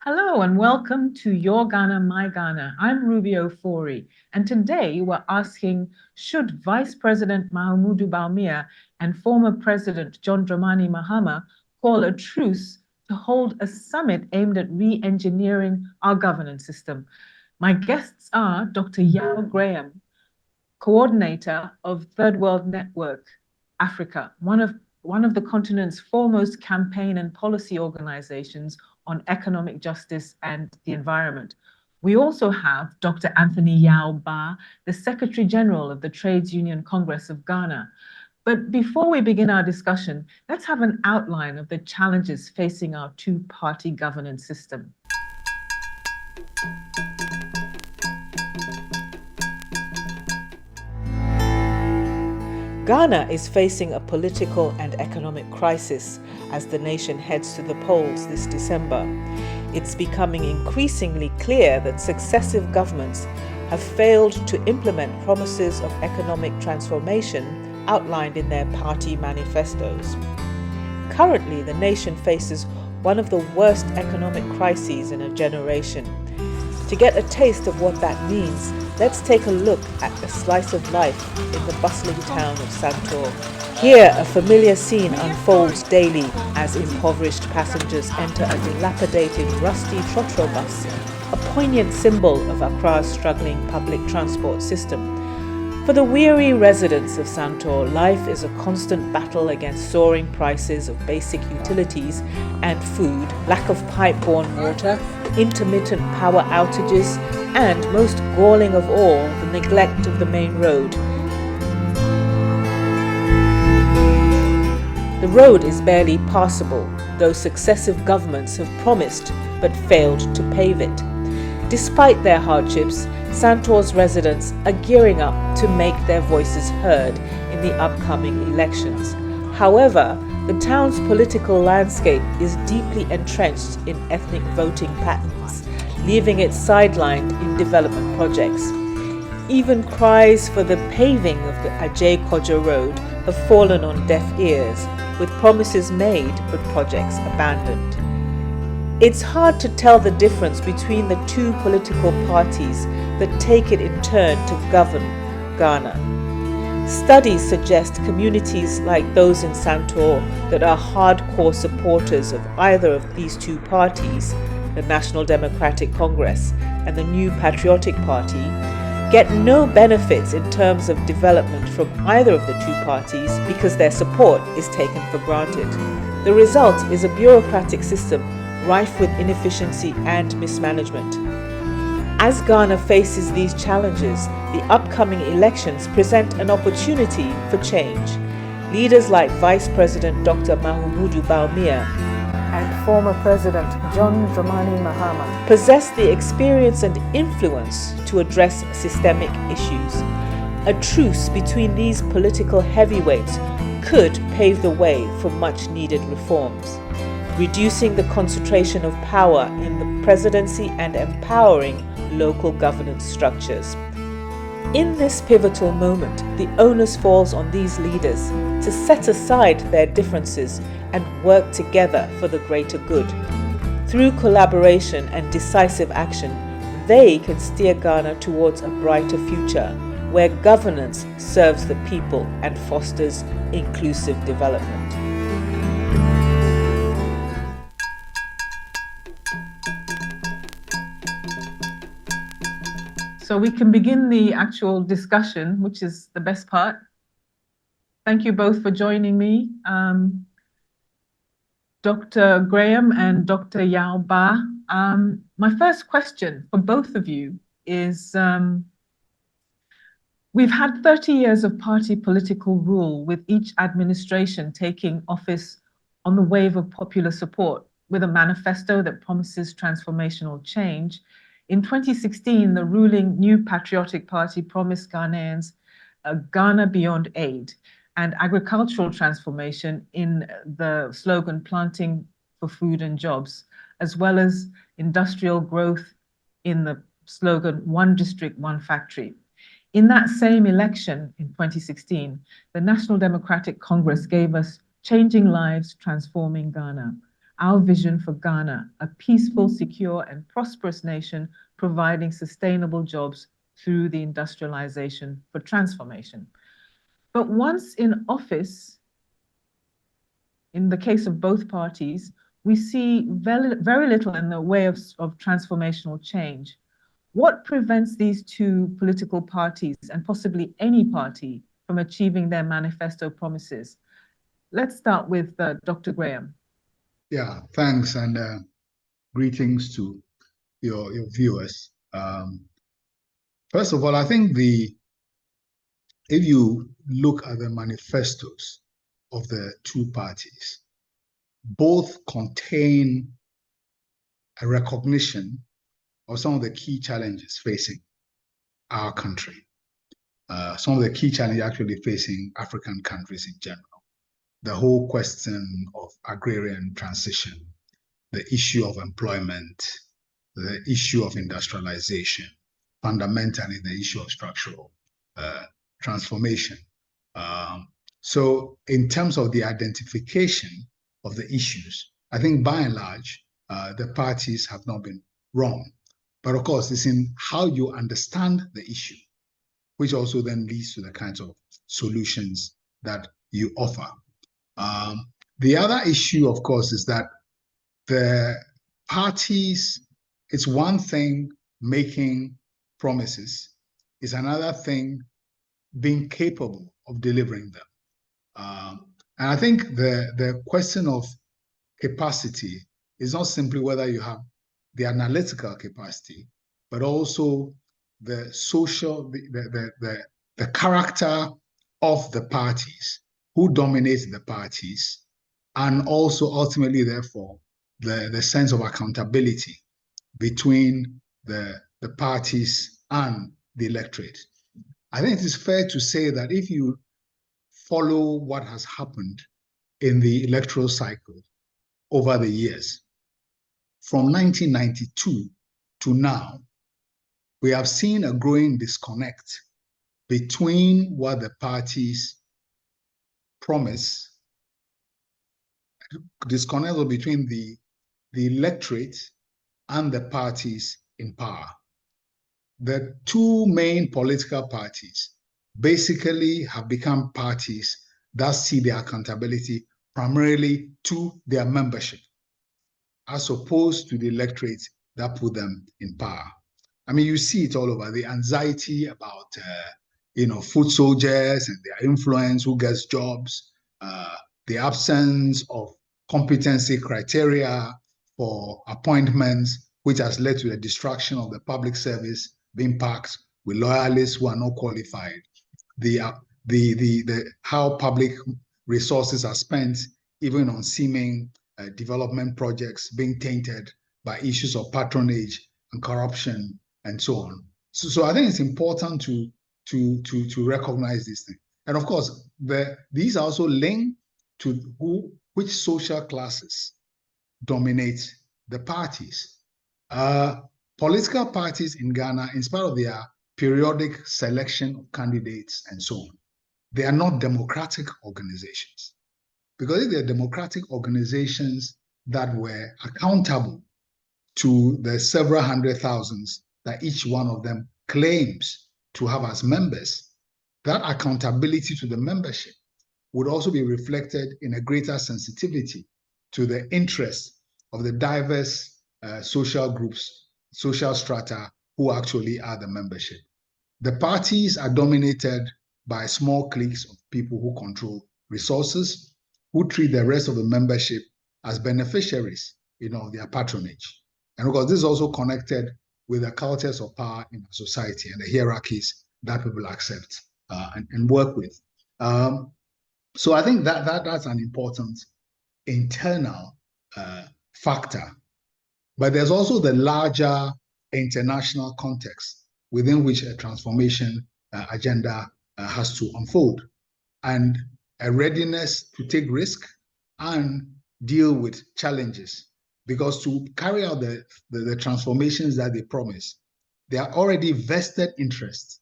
Hello and welcome to Your Ghana, My Ghana. I'm Ruby Ofori, and today we're asking, should Vice President Mahamudu Bawumia and former President John Dramani Mahama call a truce to hold a summit aimed at re-engineering our governance system? My guests are Dr. Yao Graham, coordinator of Third World Network Africa, one of the continent's foremost campaign and policy organizations on economic justice and the environment. We also have Dr. Anthony Yao Ba, the Secretary General of the Trades Union Congress of Ghana. But before we begin our discussion, let's have an outline of the challenges facing our two-party governance system. Ghana is facing a political and economic crisis as the nation heads to the polls this December. It's becoming increasingly clear that successive governments have failed to implement promises of economic transformation outlined in their party manifestos. Currently, the nation faces one of the worst economic crises in a generation. To get a taste of what that means, let's take a look at a slice of life in the bustling town of Santor. Here, a familiar scene unfolds daily as impoverished passengers enter a dilapidated, rusty trotro bus, a poignant symbol of Accra's struggling public transport system. For the weary residents of Santor, life is a constant battle against soaring prices of basic utilities and food, lack of pipe-borne water, intermittent power outages, and, most galling of all, the neglect of the main road. The road is barely passable, though successive governments have promised but failed to pave it. Despite their hardships, Santor's residents are gearing up to make their voices heard in the upcoming elections. However, the town's political landscape is deeply entrenched in ethnic voting patterns, leaving it sidelined in development projects. Even cries for the paving of the Ajay Kojo Road have fallen on deaf ears, with promises made but projects abandoned. It's hard to tell the difference between the two political parties that take it in turn to govern Ghana. Studies suggest communities like those in Santor that are hardcore supporters of either of these two parties, the National Democratic Congress and the new Patriotic Party, get no benefits in terms of development from either of the two parties because their support is taken for granted. The result is a bureaucratic system rife with inefficiency and mismanagement. As Ghana faces these challenges, the upcoming elections present an opportunity for change. Leaders like Vice President Dr. Mahamudu Bawumia and former President John Dramani Mahama possess the experience and influence to address systemic issues. A truce between these political heavyweights could pave the way for much-needed reforms, reducing the concentration of power in the presidency and empowering local governance structures. In this pivotal moment, the onus falls on these leaders to set aside their differences and work together for the greater good. Through collaboration and decisive action, they can steer Ghana towards a brighter future where governance serves the people and fosters inclusive development. So we can begin the actual discussion, which is the best part. Thank you both for joining me. Dr. Graham and Dr. Yao Ba. My first question for both of you is, we've had 30 years of party political rule, with each administration taking office on the wave of popular support, with a manifesto that promises transformational change. In 2016, the ruling New Patriotic Party promised Ghanaians a Ghana beyond aid and agricultural transformation in the slogan Planting for Food and Jobs, as well as industrial growth in the slogan One District, One Factory. In that same election in 2016, the National Democratic Congress gave us Changing Lives, Transforming Ghana, our vision for Ghana, a peaceful, secure, and prosperous nation providing sustainable jobs through the industrialization for transformation. But once in office, in the case of both parties, we see very little in the way of transformational change. What prevents these two political parties, and possibly any party, from achieving their manifesto promises? Let's start with Dr. Graham. Yeah, thanks, and greetings to your viewers. First of all, I think if you look at the manifestos of the two parties, both contain a recognition of some of the key challenges facing our country, some of the key challenges actually facing African countries in general. The whole question of agrarian transition, the issue of employment, the issue of industrialization, fundamentally the issue of structural transformation. So in terms of the identification of the issues, I think by and large, the parties have not been wrong. But of course, it's in how you understand the issue, which also then leads to the kinds of solutions that you offer. The other issue, of course, is that the parties, it's one thing making promises, it's another thing being capable of delivering them. And I think the question of capacity is not simply whether you have the analytical capacity, but also the social, the character of the parties, who dominate the parties, and also ultimately, therefore, the sense of accountability between the parties and the electorate. I think it is fair to say that if you follow what has happened in the electoral cycle over the years, from 1992 to now, we have seen a growing disconnect between what the parties promise, disconnect between the electorate and the parties in power. The two main political parties basically have become parties that see their accountability primarily to their membership, as opposed to the electorate that put them in power. I mean, you see it all over, the anxiety about foot soldiers and their influence, who gets jobs, the absence of competency criteria for appointments, which has led to the destruction of the public service being packed with loyalists who are not qualified. How public resources are spent, even on seeming development projects, being tainted by issues of patronage and corruption and so on. So I think it's important to recognize these things. And of course, these are also linked to which social classes dominate the parties. Political parties in Ghana, in spite of their periodic selection of candidates and so on, they are not democratic organizations. Because if they're democratic organizations that were accountable to the several hundred thousands that each one of them claims to have as members, that accountability to the membership would also be reflected in a greater sensitivity to the interests of the diverse social groups, social strata who actually are the membership. The parties are dominated by small cliques of people who control resources, who treat the rest of the membership as beneficiaries, of their patronage. And of course, this is also connected with the cultures of power in society and the hierarchies that people accept and work with. So I think that's an important internal factor. But there's also the larger international context within which a transformation agenda has to unfold, and a readiness to take risk and deal with challenges. Because to carry out the transformations that they promise, there are already vested interests,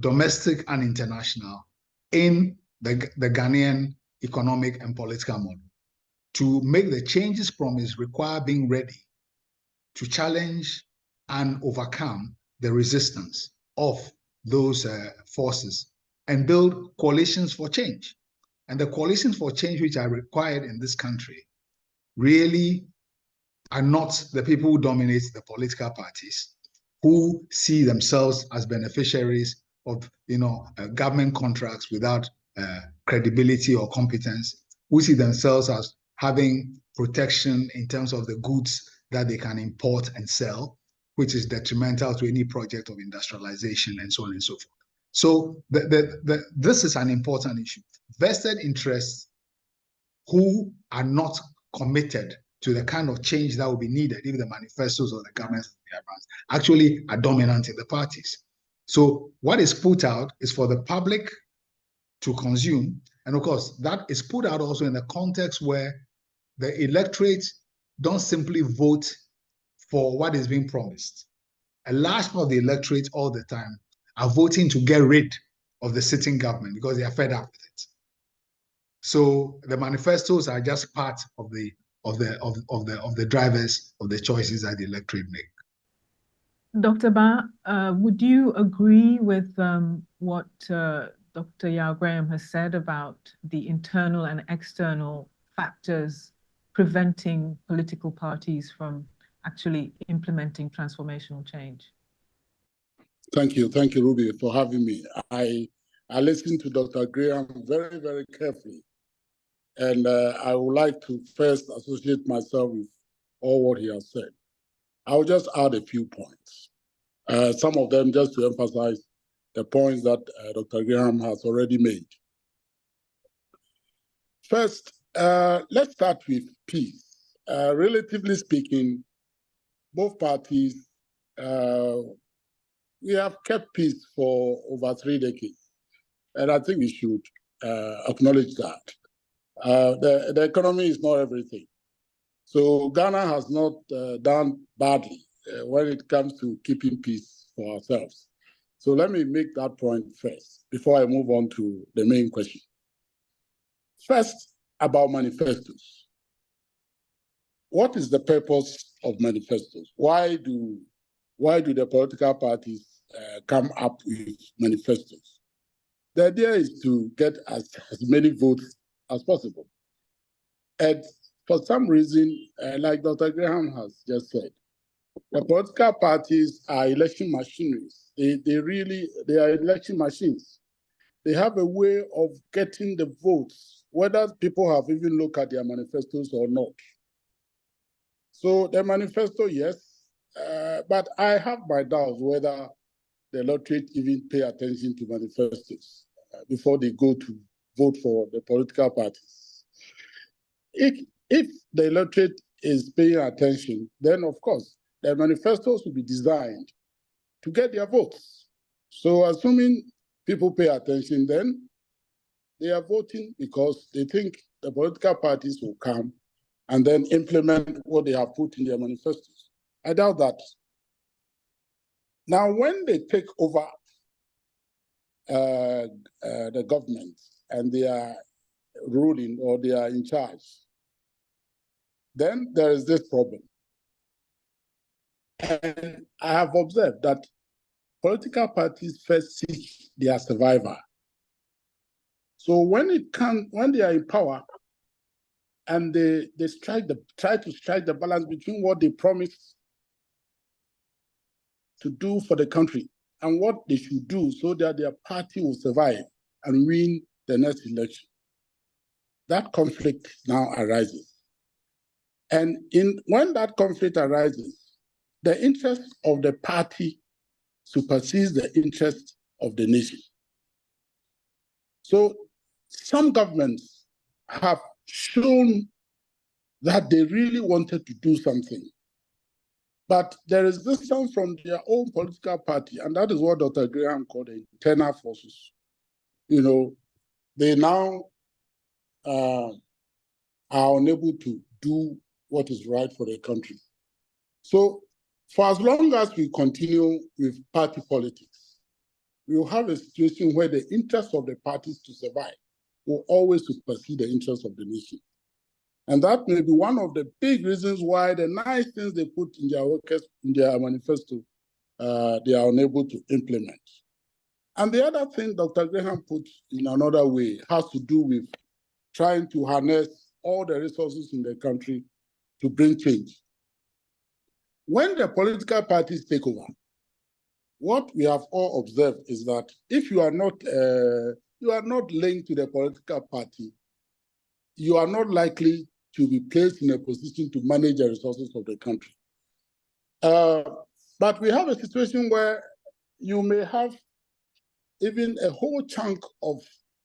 domestic and international, in the Ghanaian economic and political model. to make the changes promised require being ready to challenge and overcome the resistance of those forces and build coalitions for change. And the coalitions for change which are required in this country really are not the people who dominate the political parties, who see themselves as beneficiaries of government contracts without credibility or competence, who see themselves as having protection in terms of the goods that they can import and sell, which is detrimental to any project of industrialization and so on and so forth. So this is an important issue. Vested interests who are not committed to the kind of change that will be needed if the manifestos of the governments of the advance actually are dominant in the parties. So what is put out is for the public to consume. And of course, that is put out also in the context where the electorate don't simply vote for what is being promised. A large part of the electorate all the time are voting to get rid of the sitting government because they are fed up with it. So the manifestos are just part of the drivers of the choices that the electorate make. Dr. Ba, would you agree with what Dr. Yao Graham has said about the internal and external factors preventing political parties from actually implementing transformational change? Thank you, Ruby, for having me. I listened to Dr. Graham very, very carefully. And I would like to first associate myself with all what he has said. I'll just add a few points. Some of them just to emphasize the points that Dr. Graham has already made. First, let's start with peace. Relatively speaking, both parties, we have kept peace for over 3 decades. And I think we should acknowledge that. The economy is not everything. So Ghana has not done badly when it comes to keeping peace for ourselves. So let me make that point first before I move on to the main question. First, about manifestos. What is the purpose of manifestos? Why do the political parties come up with manifestos? The idea is to get as many votes as possible. And for some reason, like Dr. Graham has just said, the political parties are election machineries. They are election machines. They have a way of getting the votes, whether people have even looked at their manifestos or not. So the manifesto, yes, but I have my doubts whether the electorate even pay attention to manifestos before they go to vote for the political parties. If the electorate is paying attention, then of course, the manifestos will be designed to get their votes. So assuming people pay attention, then they are voting because they think the political parties will come and then implement what they have put in their manifestos. I doubt that. Now, when they take over the government and they are ruling or they are in charge, then there is this problem. And I have observed that political parties first seek their survivor. So when they are in power and they try to strike the balance between what they promised to do for the country and what they should do so that their party will survive and win the next election, that conflict now arises. And when that conflict arises, the interest of the party supersedes the interest of the nation. So some governments have shown that they really wanted to do something, but there is resistance from their own political party, and that is what Dr. Graham called the internal forces. You know, they now are unable to do what is right for the country. So for as long as we continue with party politics, we will have a situation where the interests of the parties to survive will always supersede the interests of the nation. And that may be one of the big reasons why the nice things they put in their workers, in their manifesto, they are unable to implement. And the other thing Dr. Graham put in another way has to do with trying to harness all the resources in the country to bring change. When the political parties take over, what we have all observed is that if you are not linked to the political party, you are not likely to be placed in a position to manage the resources of the country. But we have a situation where you may have even a whole chunk of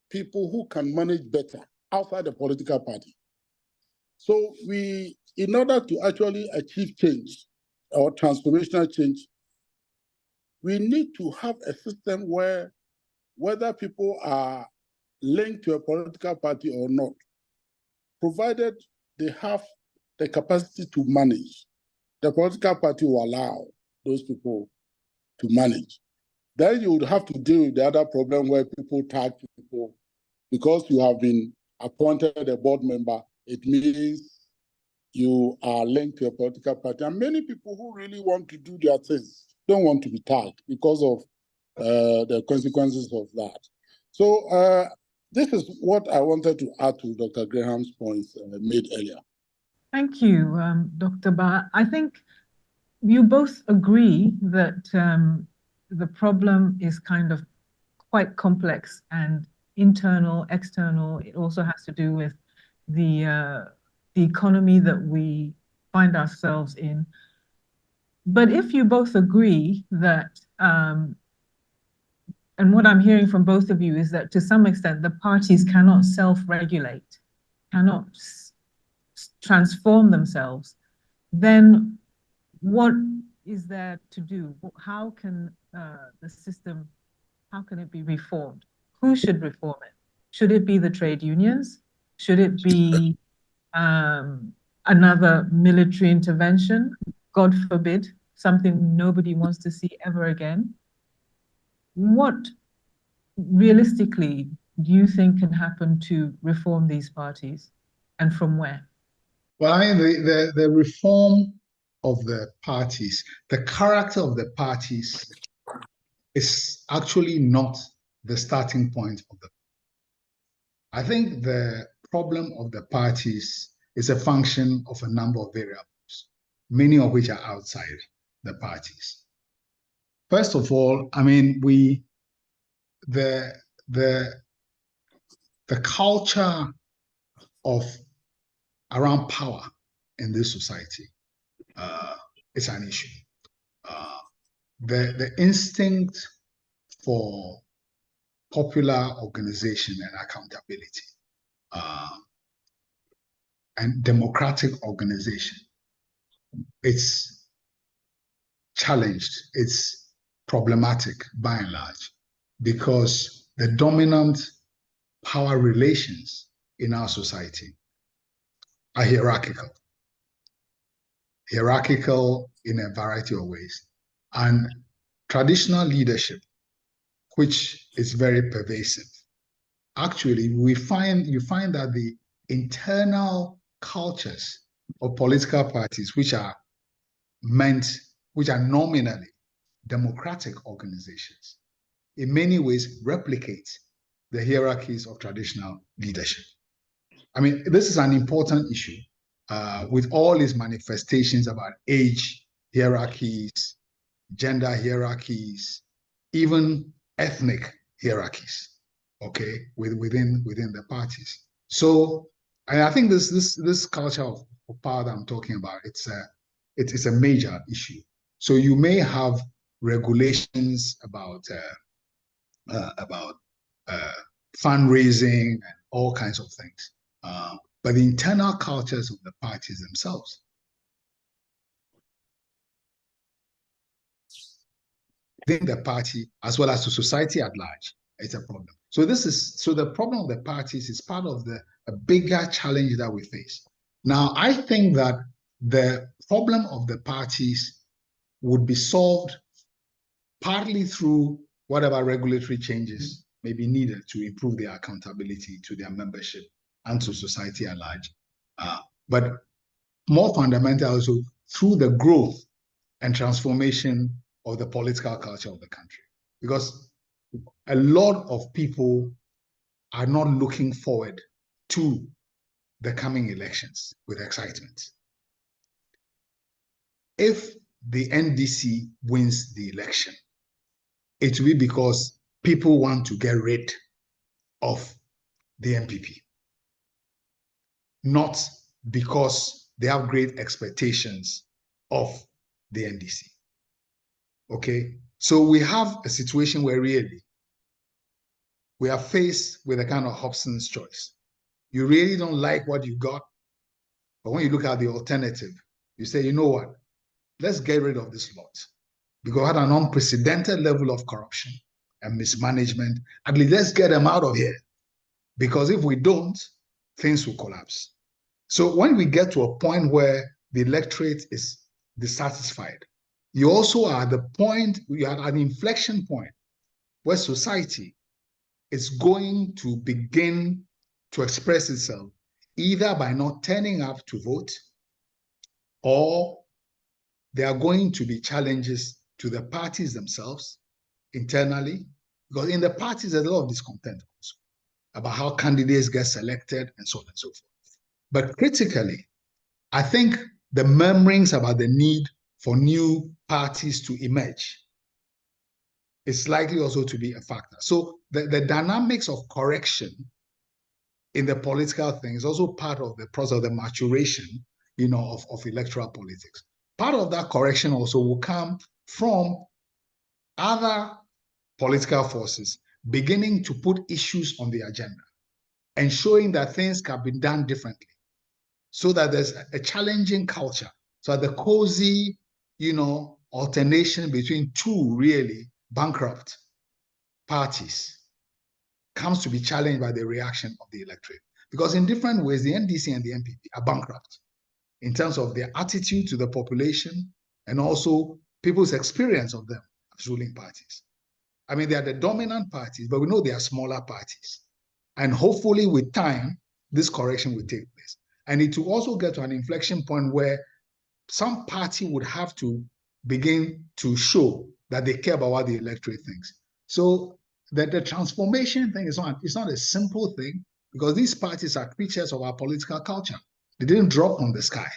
people who can manage better outside the political party. So in order to actually achieve change or transformational change, we need to have a system where whether people are linked to a political party or not, provided they have the capacity to manage, the political party will allow those people to manage. Then you would have to deal with the other problem where people tag people. Because you have been appointed a board member, it means you are linked to a political party. And many people who really want to do their things don't want to be tagged because of the consequences of that. So this is what I wanted to add to Dr. Graham's points made earlier. Thank you, Dr. Ba. I think you both agree that the problem is kind of quite complex and internal, external. It also has to do with the economy that we find ourselves in. But if you both agree that, and what I'm hearing from both of you is that to some extent the parties cannot self-regulate, cannot transform themselves, then what is there to do? How can the system, how can it be reformed? Who should reform it? Should it be the trade unions? Should it be another military intervention? God forbid, something nobody wants to see ever again. What realistically do you think can happen to reform these parties, and from where? Well, I mean, the reform of the parties, the character of the parties is actually not the starting point of the. I think the problem of the parties is a function of a number of variables, many of which are outside the parties. First of all, I mean, the culture of around power in this society is an issue. The instinct for popular organization and accountability and democratic organization, it's challenged, it's problematic by and large, because the dominant power relations in our society are hierarchical in a variety of ways. And traditional leadership, which is very pervasive, actually you find that the internal cultures of political parties, which are nominally democratic organizations, in many ways replicate the hierarchies of traditional leadership. I mean, this is an important issue with all its manifestations about age hierarchies, gender hierarchies, even ethnic hierarchies, okay, within the parties. So I think this culture of power that I'm talking about, it's a major issue. So you may have regulations about fundraising and all kinds of things, but the internal cultures of the parties themselves, within the party as well as to society at large, it's a problem. So the problem of the parties is part of a bigger challenge that we face. Now, I think that the problem of the parties would be solved partly through whatever regulatory changes may be needed to improve their accountability to their membership and to society at large. but more fundamental also through the growth and transformation of the political culture of the country. Because a lot of people are not looking forward to the coming elections with excitement. If the NDC wins the election, it will be because people want to get rid of the MPP, not because they have great expectations of the NDC. Okay, so we have a situation where really we are faced with a kind of Hobson's choice. You really don't like what you got, but when you look at the alternative, you say, you know what, let's get rid of this lot. Because we had an unprecedented level of corruption and mismanagement. At least let's get them out of here. Because if we don't, things will collapse. So when we get to a point where the electorate is dissatisfied, you also are at the point, you are at an inflection point where society is going to begin to express itself either by not turning up to vote, or there are going to be challenges to the parties themselves internally, because in the parties there's a lot of discontent also about how candidates get selected and so on and so forth. But critically, I think the murmurings about the need for new parties to emerge is likely also to be a factor. So the dynamics of correction in the political thing is also part of the process of the maturation, of electoral politics. Part of that correction also will come from other political forces beginning to put issues on the agenda and showing that things can be done differently, so that there's a challenging culture, so that the cozy, alternation between two really bankrupt parties comes to be challenged by the reaction of the electorate. Because in different ways, the NDC and the MPP are bankrupt in terms of their attitude to the population and also people's experience of them as ruling parties. I mean, they are the dominant parties, but we know they are smaller parties. And hopefully with time, this correction will take place. And it will also get to an inflection point where some party would have to begin to show that they care about what the electorate thinks. So the transformation thing is not a simple thing, because these parties are creatures of our political culture. They didn't drop from the sky,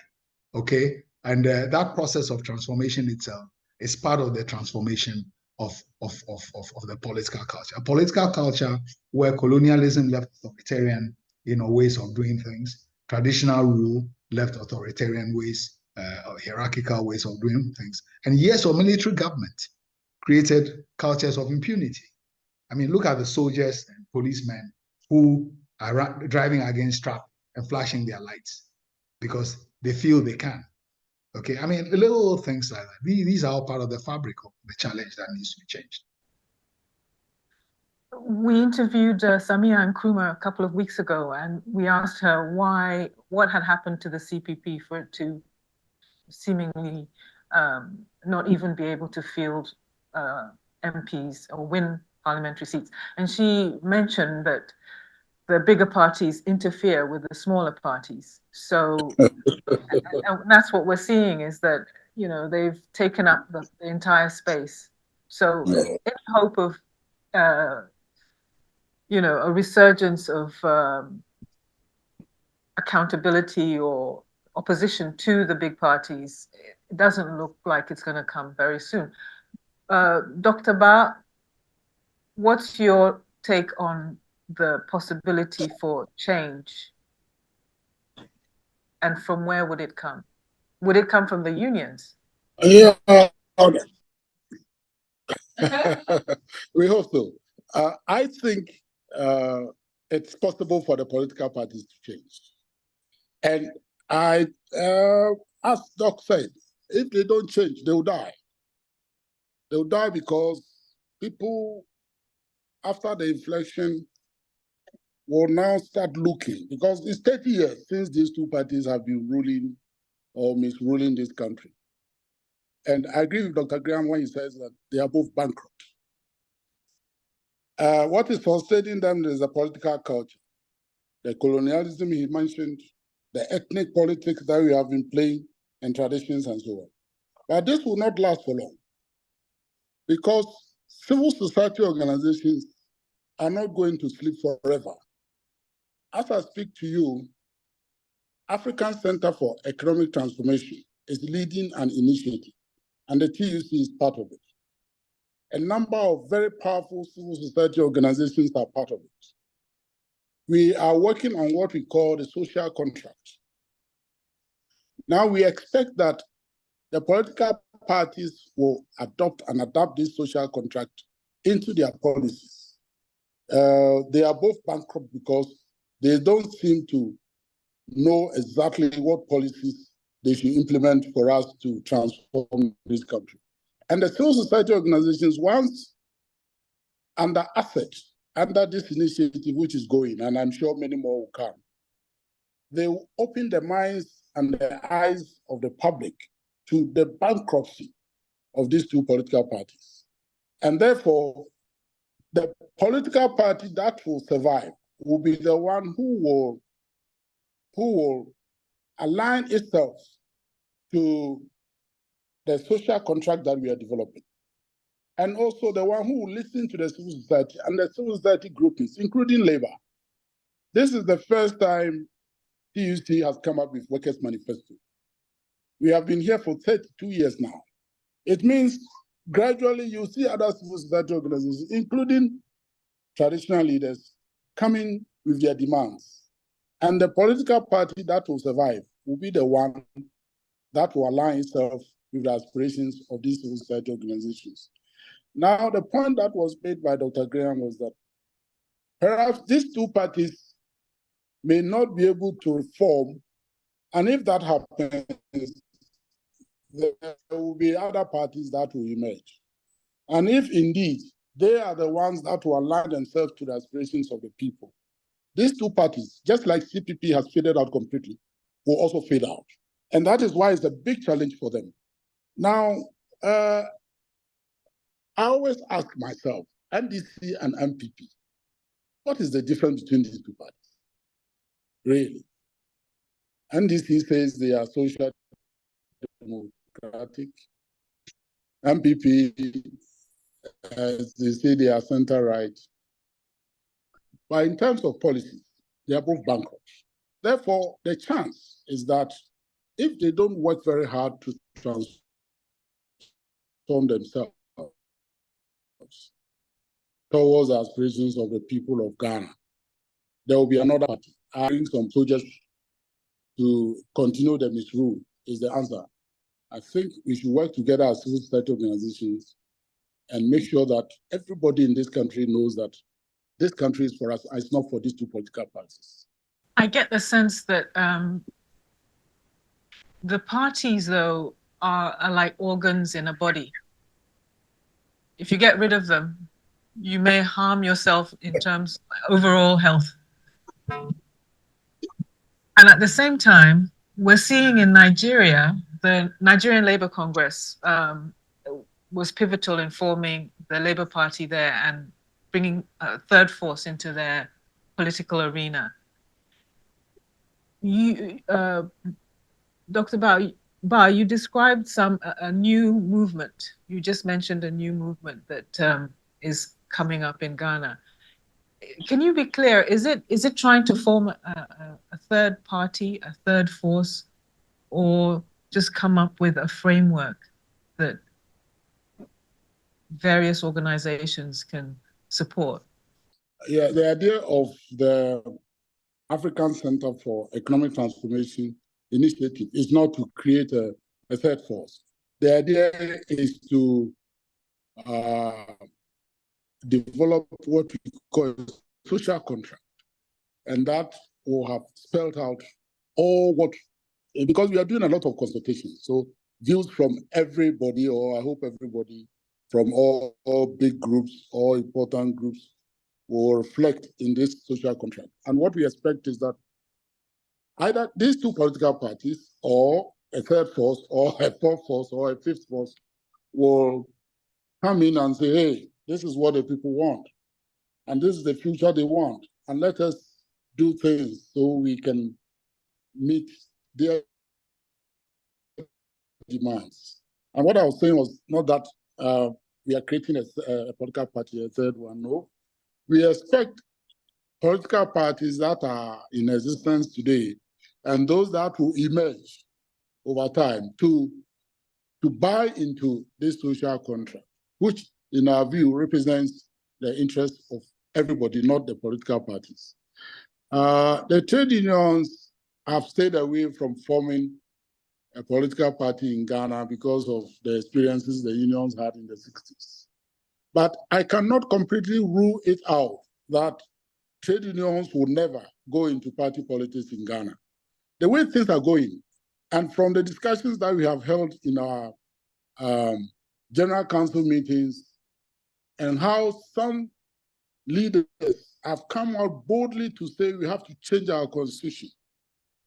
okay? And that process of transformation itself is part of the transformation of the political culture. A political culture where colonialism left authoritarian, ways of doing things, traditional rule left authoritarian ways, or hierarchical ways of doing things, and years of military government created cultures of impunity. I mean, look at the soldiers and policemen who are driving against traffic and flashing their lights because they feel they can. Okay, I mean, little things like that. These are all part of the fabric of the challenge that needs to be changed. We interviewed Samia Nkrumah a couple of weeks ago, and we asked her what had happened to the CPP for it to seemingly not even be able to field MPs or win parliamentary seats. And she mentioned that the bigger parties interfere with the smaller parties. So and that's what we're seeing, is that, they've taken up the entire space. So in hope of, a resurgence of accountability or opposition to the big parties, it doesn't look like it's going to come very soon. Dr. Ba, what's your take on the possibility for change? And from where would it come? Would it come from the unions? Yeah. We hope so. I think it's possible for the political parties to change. And as Doc said, if they don't change, they will die. They will die because people, after the inflection, will now start looking, because it's 30 years since these two parties have been ruling or misruling this country. And I agree with Dr. Graham when he says that they are both bankrupt. What is frustrating them is the political culture. The colonialism he mentioned, the ethnic politics that we have been playing, and traditions and so on. But this will not last for long because civil society organizations are not going to sleep forever. As I speak to you, African Center for Economic Transformation is leading an initiative, and the TUC is part of it. A number of very powerful civil society organizations are part of it. We are working on what we call the social contract. Now we expect that the political parties will adopt and adapt this social contract into their policies. They are both bankrupt because they don't seem to know exactly what policies they should implement for us to transform this country. And the civil society organizations, once under asset, under this initiative which is going, and I'm sure many more will come, they will open the minds and the eyes of the public to the bankruptcy of these two political parties. And therefore, the political party that will survive will be the one who will align itself to the social contract that we are developing. And also the one who will listen to the civil society and the civil society groupings, including labor. This is the first time TUC has come up with Workers' Manifesto. We have been here for 32 years now. It means gradually you'll see other civil society organizations, including traditional leaders, coming with their demands. And the political party that will survive will be the one that will align itself with the aspirations of these civil society organizations. Now, the point that was made by Dr. Graham was that perhaps these two parties may not be able to reform, and if that happens, there will be other parties that will emerge. And if indeed they are the ones that will align themselves to the aspirations of the people, these two parties, just like CPP has faded out completely, will also fade out. And that is why it's a big challenge for them. Now, I always ask myself, NDC and MPP, what is the difference between these two parties? Really? NDC says they are social democratic. MPP, they say they are center-right. But in terms of policy, they are both bankrupt. Therefore, the chance is that if they don't work very hard to transform themselves towards the aspirations of the people of Ghana, there will be another party hiring some soldiers to continue the misrule is the answer. I think we should work together as civil society organizations and make sure that everybody in this country knows that this country is for us, and it's not for these two political parties. I get the sense that the parties, though, are like organs in a body. If you get rid of them, you may harm yourself in terms of overall health. And at the same time, we're seeing in Nigeria, the Nigerian Labour Congress was pivotal in forming the Labour Party there and bringing a third force into their political arena. You, Dr. Ba, you described a new movement. You just mentioned a new movement that is coming up in Ghana. Can you be clear? Is it trying to form a third party, a third force, or just come up with a framework that various organizations can support? Yeah, the idea of the African Center for Economic Transformation initiative is not to create a third force. The idea is to develop what we call a social contract, and that will have spelled out all what, because we are doing a lot of consultations, so views from everybody, or I hope everybody, from all big groups, all important groups, will reflect in this social contract. And what we expect is that either these two political parties or a third force or a fourth force or a fifth force will come in and say, hey, this is what the people want, and this is the future they want, and let us do things so we can meet their demands. And what I was saying was not that we are creating a political party, a third one. No, we expect political parties that are in existence today and those that will emerge over time to buy into this social contract, which in our view represents the interests of everybody, not the political parties. The trade unions have stayed away from forming a political party in Ghana because of the experiences the unions had in the 60s. But I cannot completely rule it out that trade unions will never go into party politics in Ghana. The way things are going, and from the discussions that we have held in our general council meetings, and how some leaders have come out boldly to say we have to change our constitution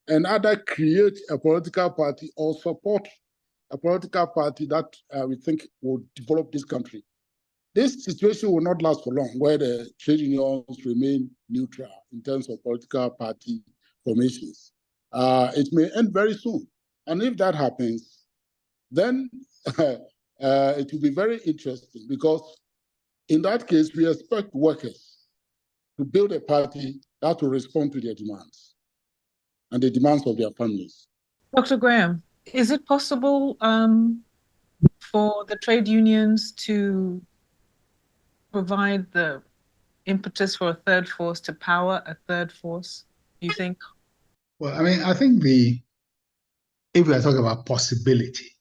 and either create a political party or support a political party that we think will develop this country. This situation will not last for long, where the trade unions remain neutral in terms of political party formations. It may end very soon. And if that happens, then it will be very interesting, because in that case, we expect workers to build a party that will respond to their demands and the demands of their families. Dr. Graham, is it possible for the trade unions to provide the impetus for a third force, to power a third force, you think? Well, I mean, I think if we are talking about possibility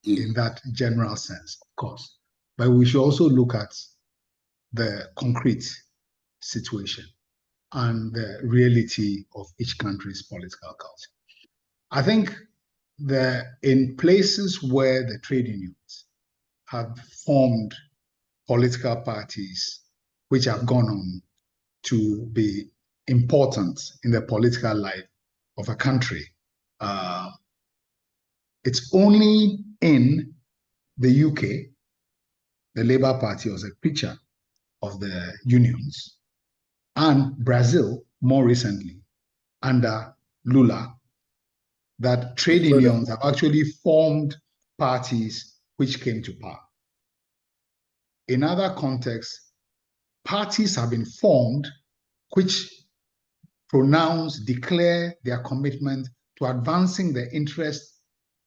in that general sense, of course, but we should also look at the concrete situation and the reality of each country's political culture. I think that in places where the trade unions have formed political parties which have gone on to be important in the political life of a country, it's only in the UK, the Labour Party was a picture of the unions, and Brazil, more recently, under Lula, that trade unions have actually formed parties which came to power. In other contexts, parties have been formed which declare their commitment to advancing the interests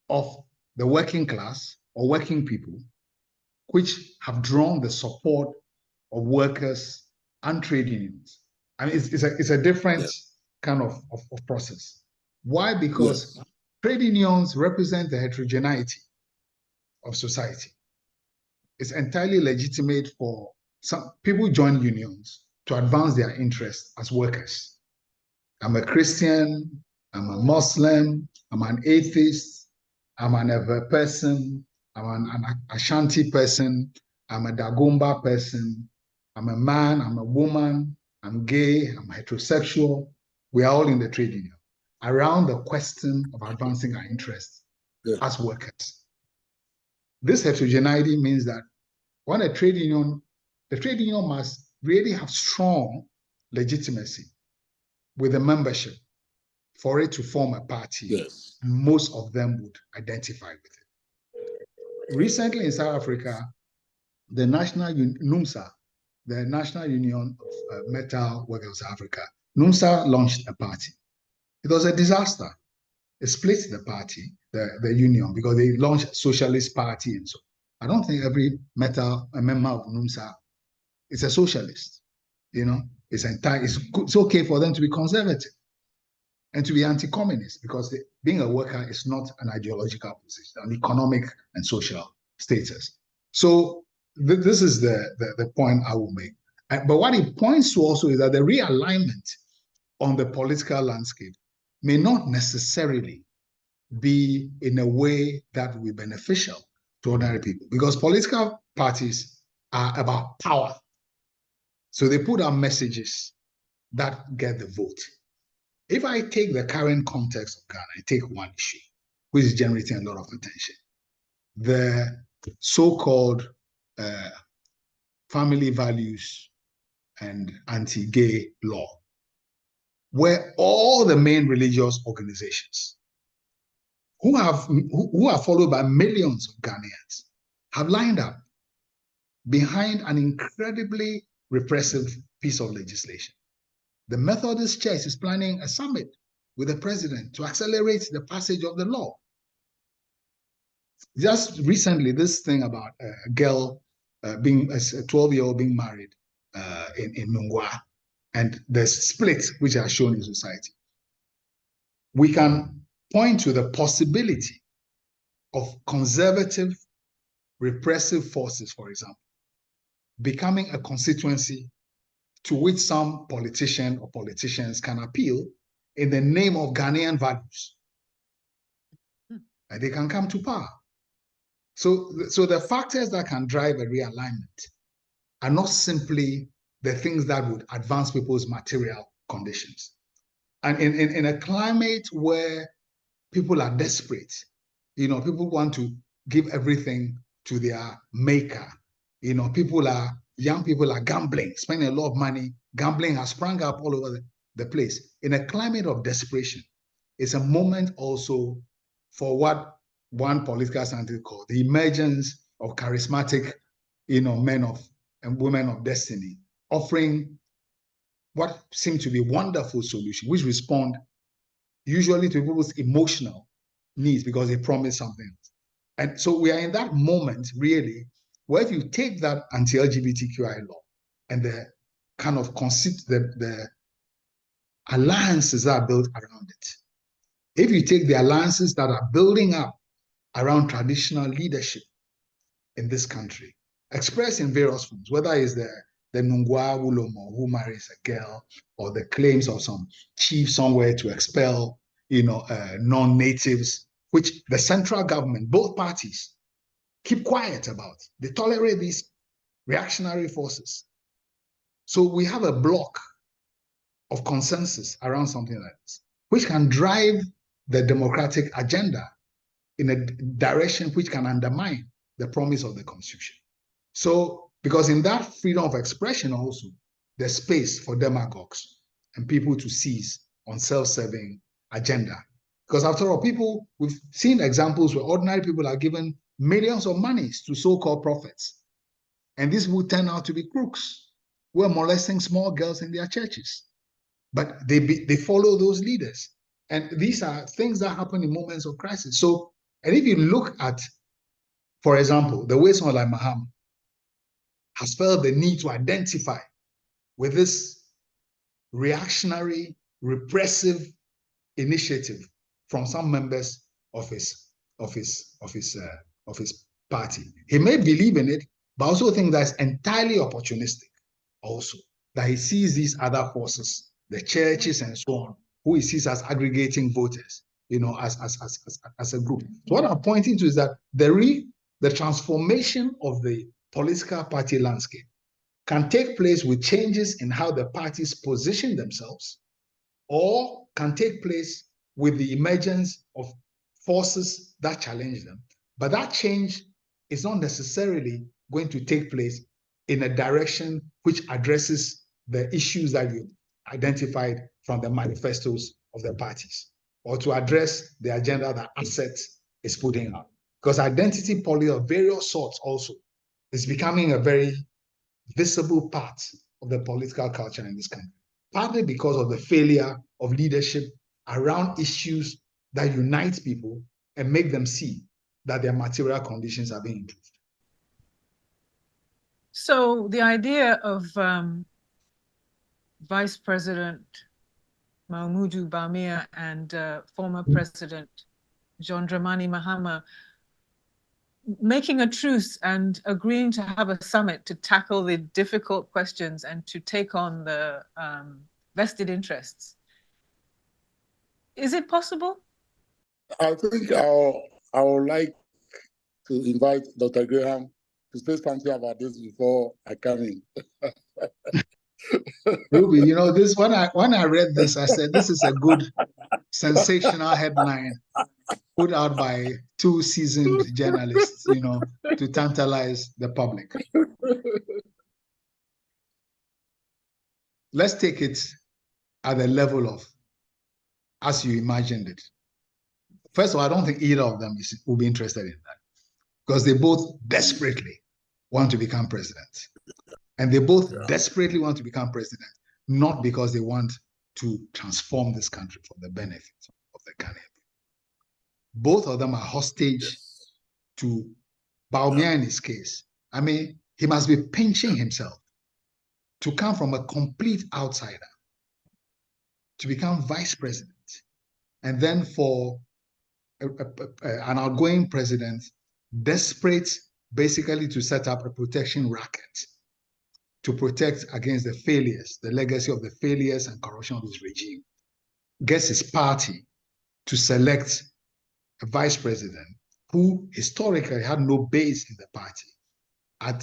of the working class or working people, which have drawn the support of workers and trade unions. I mean, it's a different kind of process. Why? Because trade unions represent the heterogeneity of society. It's entirely legitimate for some people join unions to advance their interests as workers. I'm a Christian, I'm a Muslim, I'm an atheist, I'm an Ewe person, I'm an Ashanti person, I'm a Dagomba person, I'm a man, I'm a woman, I'm gay, I'm heterosexual. We are all in the trade union around the question of advancing our interests as workers. This heterogeneity means that when the trade union must really have strong legitimacy with the membership for it to form a party. Yes. Most of them would identify with it. Recently in South Africa, the NUMSA, the National Union of Metal Workers of South Africa, NUMSA launched a party. It was a disaster. It split the party, the union, because they launched a socialist party and so. I don't think every member of NUMSA is a socialist. You know, it's okay for them to be conservative and to be anti-communist, because being a worker is not an ideological position, an economic and social status. So this is the point I will make. But what it points to also is that the realignment on the political landscape may not necessarily be in a way that will be beneficial to ordinary people, because political parties are about power. So they put out messages that get the vote. If I take the current context of Ghana, I take one issue, which is generating a lot of attention. The so-called family values and anti-gay law. where all the main religious organizations who are followed by millions of Ghanaians have lined up behind an incredibly repressive piece of legislation. The Methodist Church is planning a summit with the president to accelerate the passage of the law. Just recently, this thing about a girl being a 12-year-old being married in Nungwa, and the split which are shown in society. We can point to the possibility of conservative, repressive forces, for example, becoming a constituency to which some politician or politicians can appeal in the name of Ghanaian values. And they can come to power. So the factors that can drive a realignment are not simply the things that would advance people's material conditions. And in a climate where people are desperate, people want to give everything to their maker. Young people are gambling, spending a lot of money. Gambling has sprung up all over the place. In a climate of desperation, it's a moment also for what one political scientist called the emergence of charismatic, men and women of destiny, offering what seem to be wonderful solutions, which respond usually to people's emotional needs because they promise something else. And so we are in that moment, really, where if you take that anti-LGBTQI law and the kind of the alliances that are built around it, if you take the alliances that are building up around traditional leadership in this country, expressed in various forms, whether it's the Nungwa Wulomo who marries a girl, or the claims of some chief somewhere to expel, non-natives, which the central government, both parties, keep quiet about. They tolerate these reactionary forces. So we have a block of consensus around something like this, which can drive the democratic agenda in a direction which can undermine the promise of the Constitution. So, because in that freedom of expression also, there's space for demagogues and people to seize on self-serving agenda. Because after all, we've seen examples where ordinary people are given millions of monies to so-called prophets. And these will turn out to be crooks who are molesting small girls in their churches. But they follow those leaders. And these are things that happen in moments of crisis. So, and if you look at, for example, the way someone like Mahama has felt the need to identify with this reactionary, repressive initiative from some members of his party. He may believe in it, but also think that's entirely opportunistic. Also, that he sees these other forces, the churches and so on, who he sees as aggregating voters, as a group. So what I'm pointing to is that the transformation of the political party landscape can take place with changes in how the parties position themselves, or can take place with the emergence of forces that challenge them. But that change is not necessarily going to take place in a direction which addresses the issues that you identified from the manifestos of the parties, or to address the agenda that ASSET is putting out. Because identity politics of various sorts also is becoming a very visible part of the political culture in this country, partly because of the failure of leadership around issues that unite people and make them see that their material conditions are being improved. So the idea of Vice President Mahmoud Bawumia and former President John Dramani Mahama making a truce and agreeing to have a summit to tackle the difficult questions and to take on the vested interests. Is it possible? I think I would like to invite Dr. Graham to say something about this before I come in. Ruby, this when I read this, I said this is a good sensational headline put out by two seasoned journalists, to tantalize the public. Let's take it at the level of as you imagined it. First of all, I don't think either of them will be interested in that because they both desperately want to become president. And they both desperately want to become president, not because they want to transform this country for the benefit of the Ghanaian people. Both of them are hostage to Bawumia in his case. I mean, he must be pinching himself to come from a complete outsider to become vice president, and then for an outgoing president desperate basically to set up a protection racket to protect against the failures, the legacy of the failures and corruption of his regime, gets his party to select a vice president who historically had no base in the party,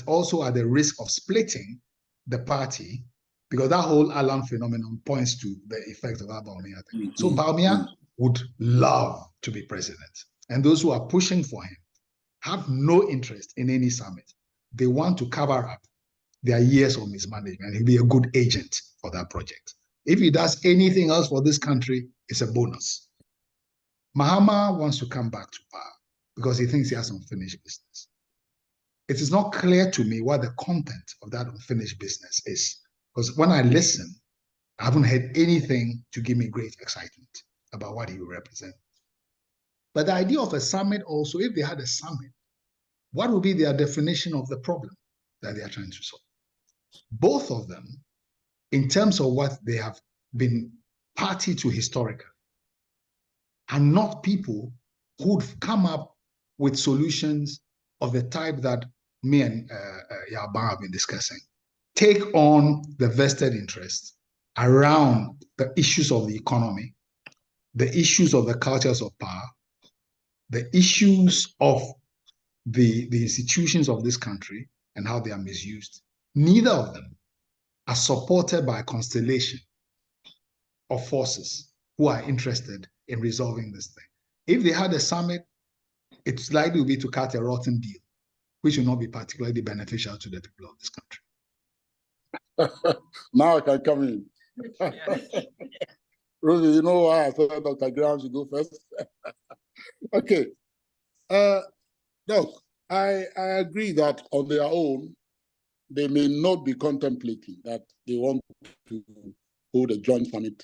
also at the risk of splitting the party, because that whole Alan phenomenon points to the effect of that Bawumia thing. So Bawumia would love to be president. And those who are pushing for him have no interest in any summit. They want to cover up their years of mismanagement. He'll be a good agent for that project. If he does anything else for this country, it's a bonus. Mahama wants to come back to power because he thinks he has unfinished business. It is not clear to me what the content of that unfinished business is. Because when I listen, I haven't heard anything to give me great excitement about what he will represent. But the idea of a summit also, if they had a summit, what would be their definition of the problem that they are trying to solve? Both of them, in terms of what they have been party to historically, are not people who'd come up with solutions of the type that me and Yaba have been discussing. Take on the vested interests around the issues of the economy, the issues of the cultures of power, the issues of the institutions of this country and how they are misused. Neither of them are supported by a constellation of forces who are interested in resolving this thing. If they had a summit, it's likely to be to cut a rotten deal, which will not be particularly beneficial to the people of this country. Now I can come in. Rosie, you know why I thought Dr. Graham should go first? Okay. Look, I agree that on their own, they may not be contemplating that they want to hold a joint summit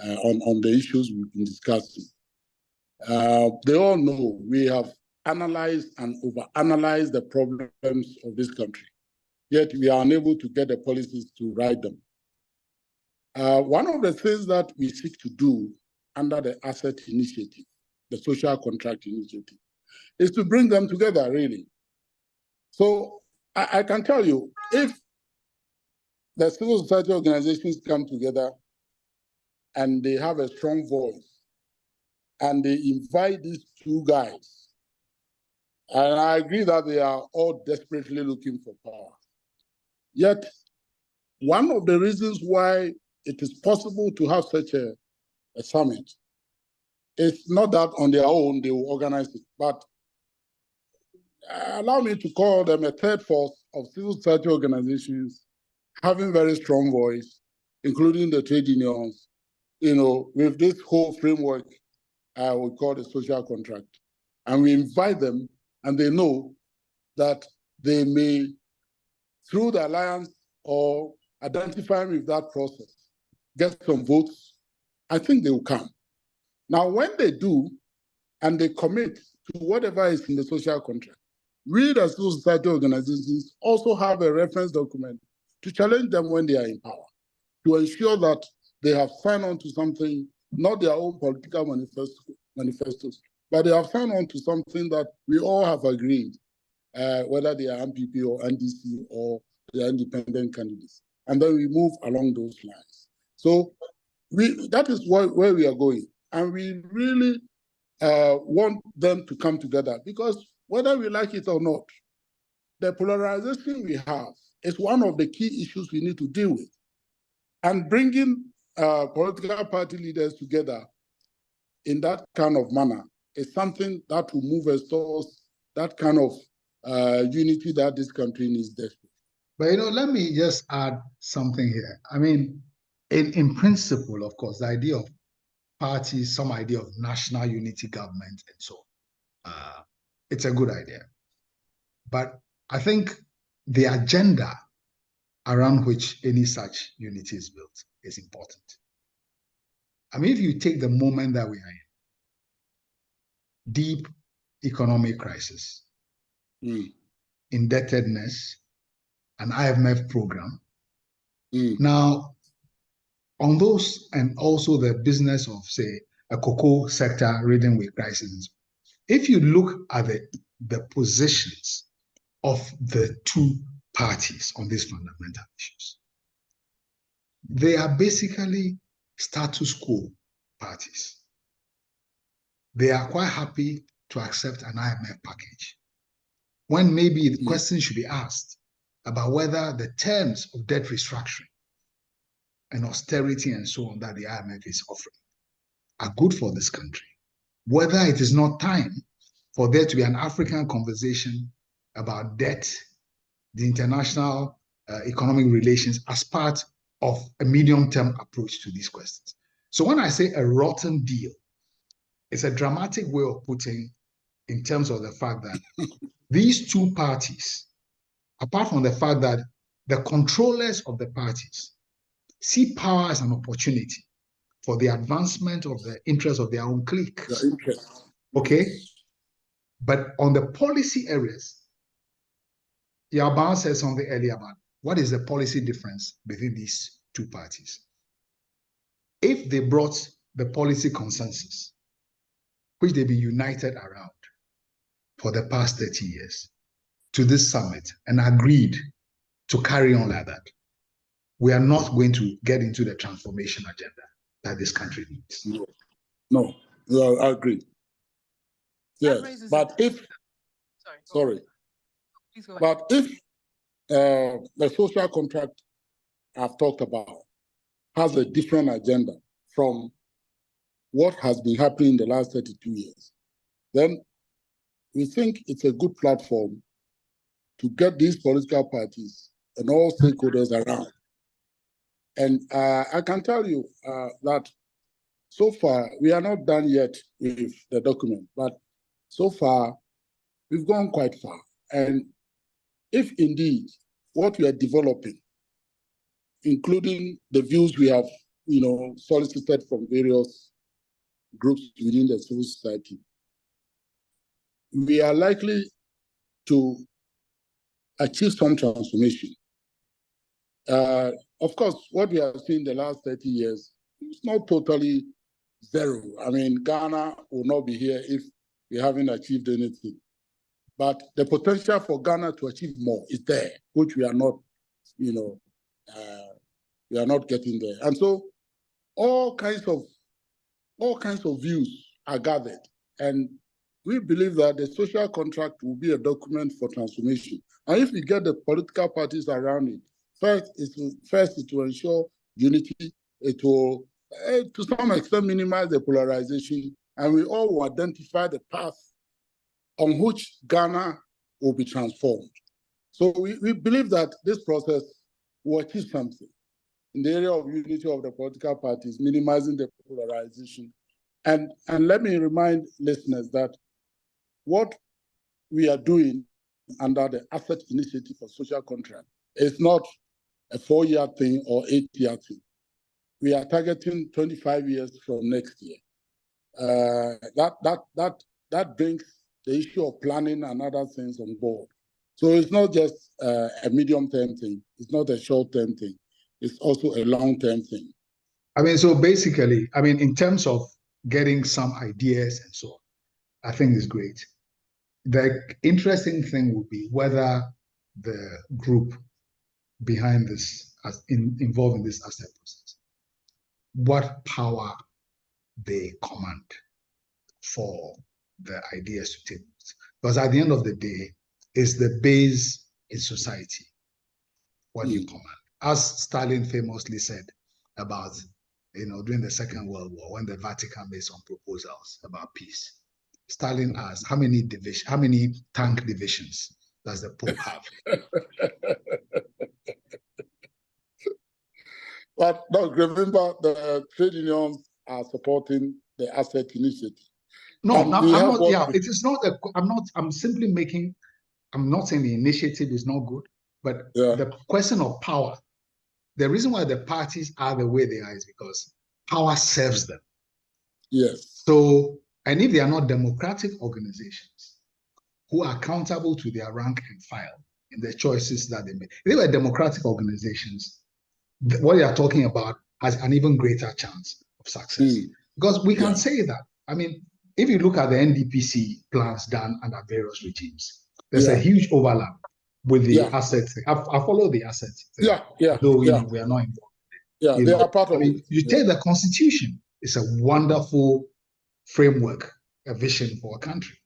on the issues we've been discussing. They all know we have analyzed and overanalyzed the problems of this country, yet we are unable to get the policies to right them. One of the things that we seek to do under the asset initiative, the social contract initiative, is to bring them together, really. So I can tell you, if the civil society organizations come together and they have a strong voice and they invite these two guys, and I agree that they are all desperately looking for power. Yet, one of the reasons why it is possible to have such a summit is not that on their own they will organize it, but allow me to call them a third force of civil society organizations having very strong voice, including the trade unions, with this whole framework we call the social contract. And we invite them, and they know that they may, through the alliance or identifying with that process, get some votes. I think they will come. Now, when they do, and they commit to whatever is in the social contract, we, the civil society organizations, also have a reference document to challenge them when they are in power, to ensure that they have signed on to something, not their own political manifestos, but they have signed on to something that we all have agreed, whether they are MPP or NDC or they are independent candidates. And then we move along those lines. So that is where we are going. And we really want them to come together because whether we like it or not, the polarization we have is one of the key issues we need to deal with. And bringing political party leaders together in that kind of manner is something that will move us towards that kind of unity that this country needs desperately. But let me just add something here. I mean, in principle, of course, the idea of parties, some idea of national unity government and so on, it's a good idea. But I think the agenda around which any such unity is built is important. I mean, if you take the moment that we are in, deep economic crisis, indebtedness, an IMF program. Now, on those, and also the business of, say, a cocoa sector ridden with crisis, if you look at the positions of the two parties on these fundamental issues, they are basically status quo parties. They are quite happy to accept an IMF package, when maybe the question should be asked about whether the terms of debt restructuring and austerity and so on that the IMF is offering are good for this country. Whether it is not time for there to be an African conversation about debt, the international economic relations as part of a medium-term approach to these questions. So when I say a rotten deal, it's a dramatic way of putting in terms of the fact that these two parties, apart from the fact that the controllers of the parties see power as an opportunity for the advancement of the interests of their own cliques. Okay? But on the policy areas, Yaban said something earlier about what is the policy difference between these two parties. If they brought the policy consensus, which they've been united around for the past 30 years, to this summit and agreed to carry on like that, we are not going to get into the transformation agenda that this country needs. No, I agree. Yes, but if, sorry, but if the social contract I've talked about has a different agenda from what has been happening in the last 32 years, then we think it's a good platform to get these political parties and all stakeholders around. And I can tell you that so far, we are not done yet with the document, but so far, we've gone quite far. And if indeed what we are developing, including the views we have, solicited from various groups within the civil society, we are likely to achieve some transformation. Of course, what we have seen the last 30 years is not totally zero. I mean, Ghana will not be here if we haven't achieved anything. But the potential for Ghana to achieve more is there, which we are not, we are not getting there. And so all kinds of views are gathered. And we believe that the social contract will be a document for transformation. And if we get the political parties around it, first it will ensure unity. It will, to some extent, minimize the polarization, and we all will identify the path on which Ghana will be transformed. So we believe that this process will achieve something in the area of unity of the political parties, minimizing the polarization. And let me remind listeners that what we are doing under the Asset Initiative for Social Contract is not a 4-year thing or 8-year thing. We are targeting 25 years from next year. That brings the issue of planning and other things on board. So it's not just a medium-term thing. It's not a short-term thing. It's also a long-term thing. I mean, so basically, I mean, in terms of getting some ideas and so on, I think it's great. The interesting thing would be whether the group behind this, involved in this asset process, what power they command for the ideas to take. Because at the end of the day, it's the base in society what you command. As Stalin famously said about, during the Second World War, when the Vatican made some proposals about peace, Stalin asked, how many tank divisions does the Pope have? But no, remember the trade unions are supporting the asset initiative. No, And no, we I'm have not. what Yeah, we- it is not. I'm not. I'm simply making. I'm not saying the initiative is not good, but Yeah. the question of power. The reason why the parties are the way they are is because power serves them. Yes. So, and if they are not democratic organizations who are accountable to their rank and file in the choices that they make, if they were democratic organizations, what you are talking about has an even greater chance of success. Because we can say that. I mean, if you look at the NDPC plans done under various regimes, there's a huge overlap with the assets. I follow the assets. Though we are not involved. Yeah, they are part of it. You take the Constitution, it's a wonderful framework, a vision for a country.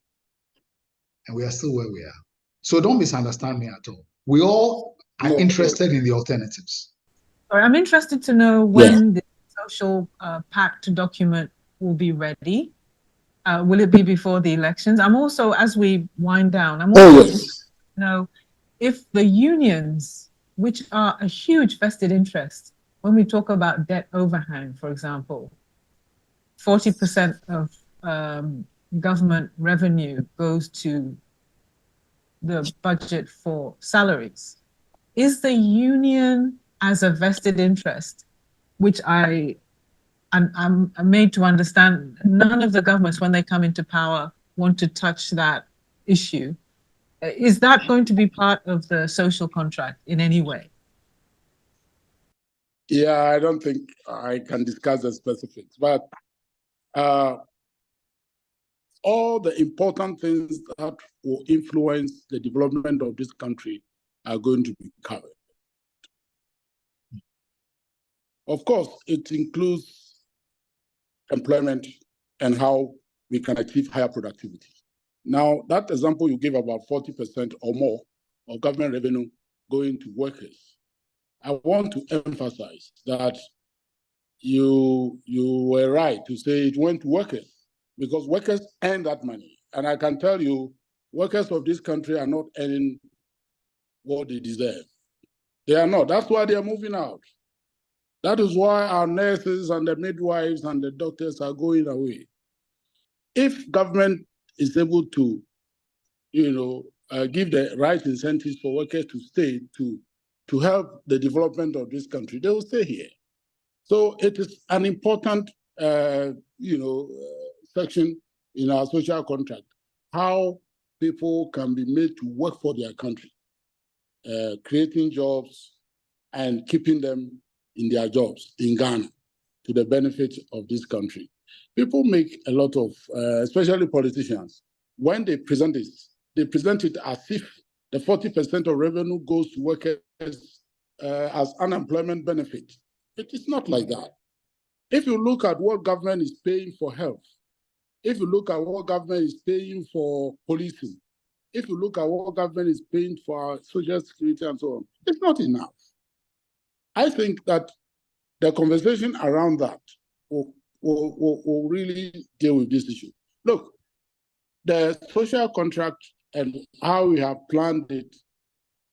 And we are still where we are. So don't misunderstand me at all. We all are interested in the alternatives. I'm interested to know when the social pact document will be ready. Will it be before the elections? I'm also, as we wind down, I'm also interested to know if the unions, which are a huge vested interest, when we talk about debt overhang, for example, 40% of government revenue goes to the budget for salaries. Is the union as a vested interest, which I'm made to understand none of the governments, when they come into power, want to touch that issue. Is that going to be part of the social contract in any way? Yeah, I don't think I can discuss the specifics, but all the important things that will influence the development of this country are going to be covered. Of course, it includes employment and how we can achieve higher productivity. Now, that example you gave about 40% or more of government revenue going to workers, I want to emphasize that you were right to say it went to workers because workers earn that money. And I can tell you, workers of this country are not earning what they deserve. They are not. That's why they are moving out. That is why our nurses and the midwives and the doctors are going away. If government is able to, give the right incentives for workers to stay to help the development of this country, they will stay here. So it is an important, section in our social contract, how people can be made to work for their country, creating jobs and keeping them in their jobs in Ghana to the benefit of this country. People make a lot of, especially politicians, when they present this, they present it as if the 40% of revenue goes to workers as unemployment benefit. It is not like that. If you look at what government is paying for health, if you look at what government is paying for policing, if you look at what government is paying for social security and so on, it's not enough. I think that the conversation around that will really deal with this issue. Look, the social contract and how we have planned it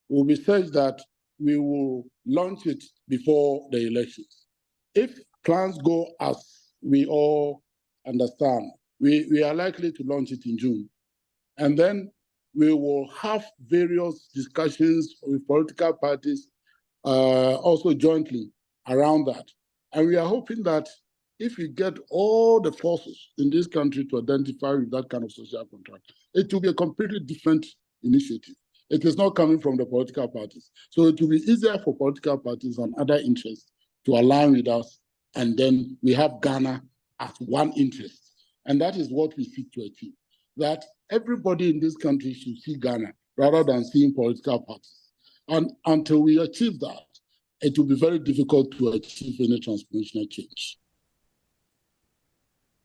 will be such that we will launch it before the elections. If plans go as we all understand, we are likely to launch it in June. And then we will have various discussions with political parties, also jointly around that. And we are hoping that if we get all the forces in this country to identify with that kind of social contract, it will be a completely different initiative. It is not coming from the political parties. So it will be easier for political parties and other interests to align with us. And then we have Ghana as one interest. And that is what we seek to achieve. That everybody in this country should see Ghana rather than seeing political parties. And until we achieve that, it will be very difficult to achieve any transformational change.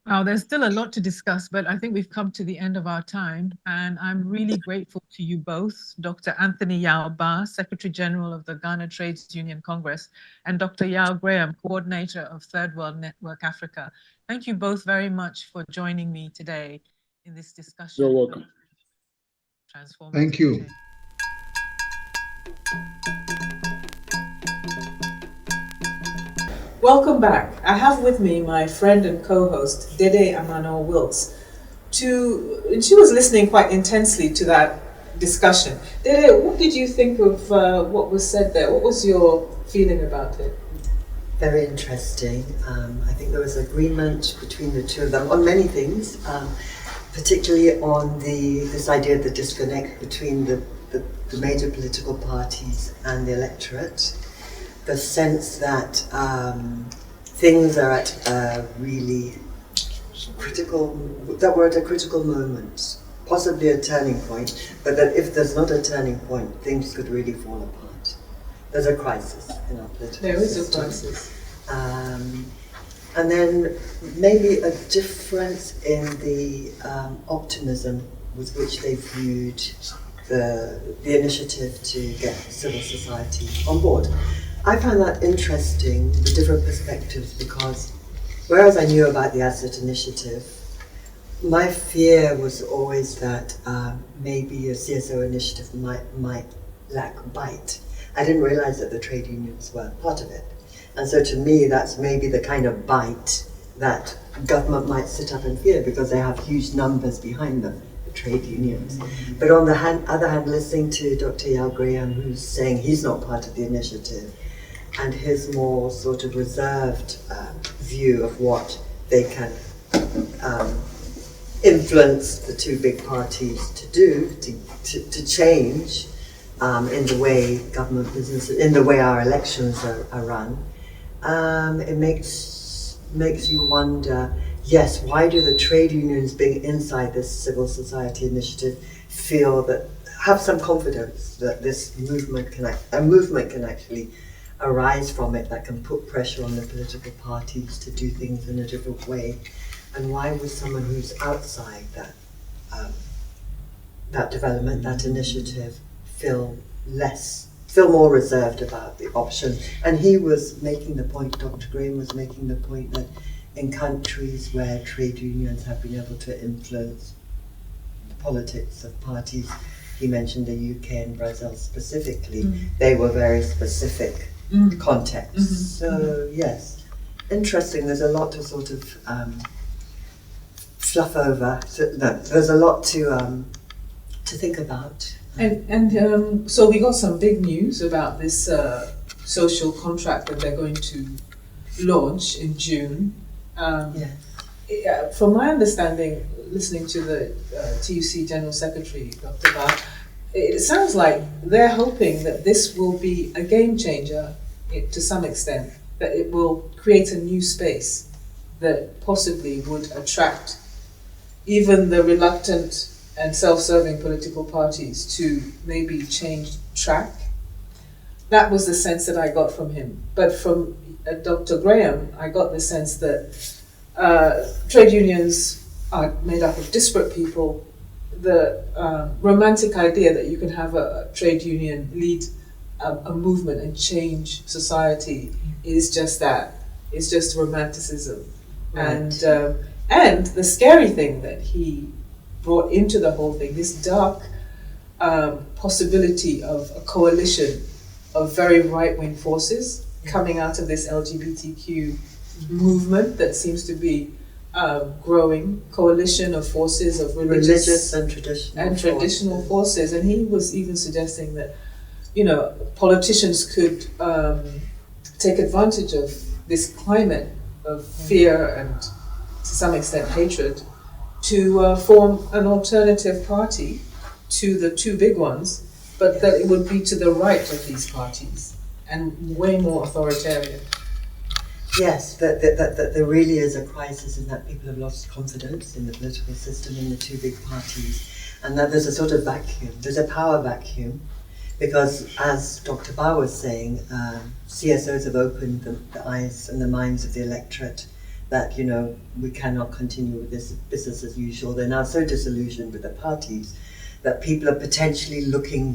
Well, there's still a lot to discuss, but I think we've come to the end of our time. And I'm really grateful to you both, Dr. Anthony Yao Ba, Secretary General of the Ghana Trades Union Congress, and Dr. Yao Graham, Coordinator of Third World Network Africa. Thank you both very much for joining me today in this discussion. You're welcome. Thank you. Change. Welcome back. I have with me my friend and co-host, Dede Amano Wilkes. She was listening quite intensely to that discussion. Dede, what did you think of what was said there? What was your feeling about it? Very interesting. I think there was agreement between the two of them on many things, particularly on this idea of the disconnect between the major political parties and the electorate. The sense that things are at a really critical moment, possibly a turning point, but that if there's not a turning point, things could really fall apart. There's a crisis in our political system. There is a crisis. And then maybe a difference in the optimism with which they viewed the initiative to get civil society on board. I found that interesting, the different perspectives, because whereas I knew about the Asset Initiative, my fear was always that maybe a CSO initiative might lack bite. I didn't realize that the trade unions were part of it. And so to me, that's maybe the kind of bite that government might sit up and fear, because they have huge numbers behind them, the trade unions. But on the other hand, listening to Dr. Yao Graham, who's saying he's not part of the initiative, and his more sort of reserved view of what they can influence the two big parties to do, to change in the way government business, in the way our elections are run, it makes you wonder, yes, why do the trade unions being inside this civil society initiative have some confidence that this movement can actually arise from it, that can put pressure on the political parties to do things in a different way? And why would someone who's outside that development, that initiative, feel more reserved about the option? And he was making the point, Dr. Graham was making the point, that in countries where trade unions have been able to influence the politics of parties, he mentioned the UK and Brazil specifically, they were very specific contexts. So yes, interesting. There's a lot to sort of fluff over. There's a lot to think about. And so we got some big news about this social contract that they're going to launch in June. From my understanding, listening to the TUC General Secretary, Dr. Ba, it sounds like they're hoping that this will be a game changer to some extent, that it will create a new space that possibly would attract even the reluctant and self-serving political parties to maybe change track. That was the sense that I got from him. But from Dr. Graham, I got the sense that trade unions are made up of disparate people. The romantic idea that you can have a trade union lead a movement and change society is just that. It's just romanticism. Right. And the scary thing that he brought into the whole thing, this dark possibility of a coalition of very right-wing forces coming out of this LGBTQ movement that seems to be growing, coalition of forces of religious and traditional forces. And he was even suggesting that, politicians could take advantage of this climate of fear and to some extent hatred to form an alternative party to the two big ones, but that it would be to the right of these parties and way more authoritarian. Yes, that there really is a crisis in that people have lost confidence in the political system in the two big parties, and that there's a sort of vacuum, there's a power vacuum, because as Dr. Ba was saying, CSOs have opened the eyes and the minds of the electorate that, we cannot continue with this business as usual. They're now so disillusioned with the parties that people are potentially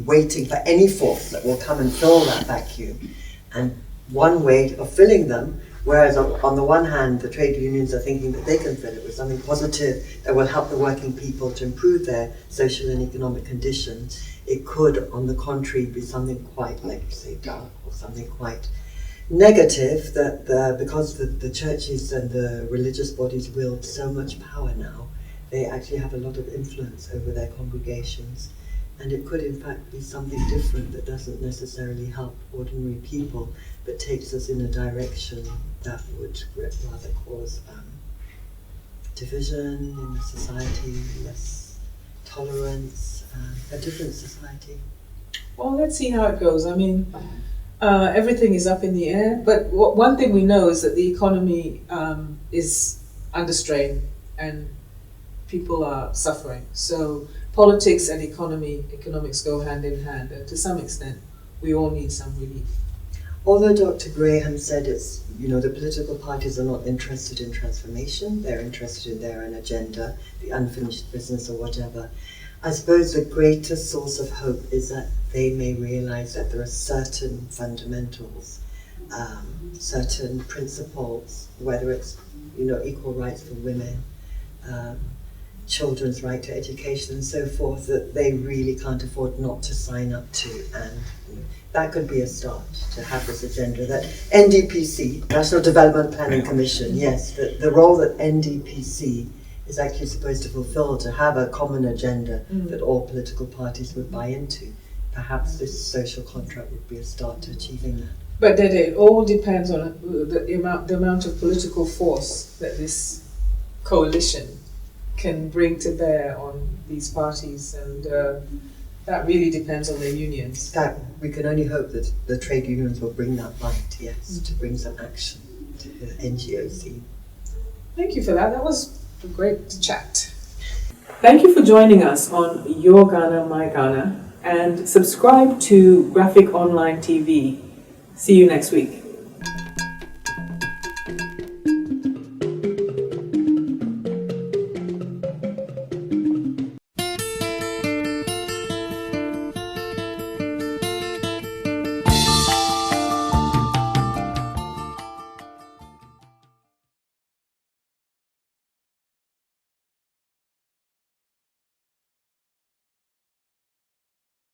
waiting for any force that will come and fill that vacuum. And one way of filling them, whereas on the one hand, the trade unions are thinking that they can fill it with something positive that will help the working people to improve their social and economic conditions, it could, on the contrary, be something quite, say, dark, or something quite negative that because the churches and the religious bodies wield so much power now, they actually have a lot of influence over their congregations. And it could in fact be something different that doesn't necessarily help ordinary people, but takes us in a direction that would rather cause division in the society, less tolerance, a different society. Well, let's see how it goes. I mean, everything is up in the air, but one thing we know is that the economy is under strain and people are suffering. So politics and economics go hand in hand, and to some extent, we all need some relief. Although Dr. Graham said it's, the political parties are not interested in transformation, they're interested in their own agenda, the unfinished business or whatever. I suppose the greatest source of hope is that they may realize that there are certain fundamentals, certain principles, whether it's, equal rights for women, children's right to education and so forth, that they really can't afford not to sign up to. And that could be a start to have this agenda that NDPC, National Development Planning Commission, yes, the role that NDPC is actually supposed to fulfill, to have a common agenda that all political parties would buy into. Perhaps this social contract would be a start to achieving that. But it all depends on the amount of political force that this coalition can bring to bear on these parties, and that really depends on the unions. That we can only hope that the trade unions will bring that bite, yes, to bring some action to the NGO scene. Thank you for that. That was a great chat. Thank you for joining us on Your Ghana, My Ghana, and subscribe to Graphic Online TV. See you next week.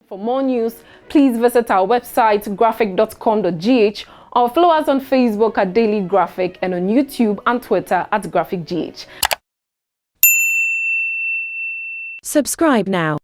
For more news, please visit our website graphic.com.gh or follow us on Facebook at Daily Graphic and on YouTube and Twitter at GraphicGH. Subscribe now.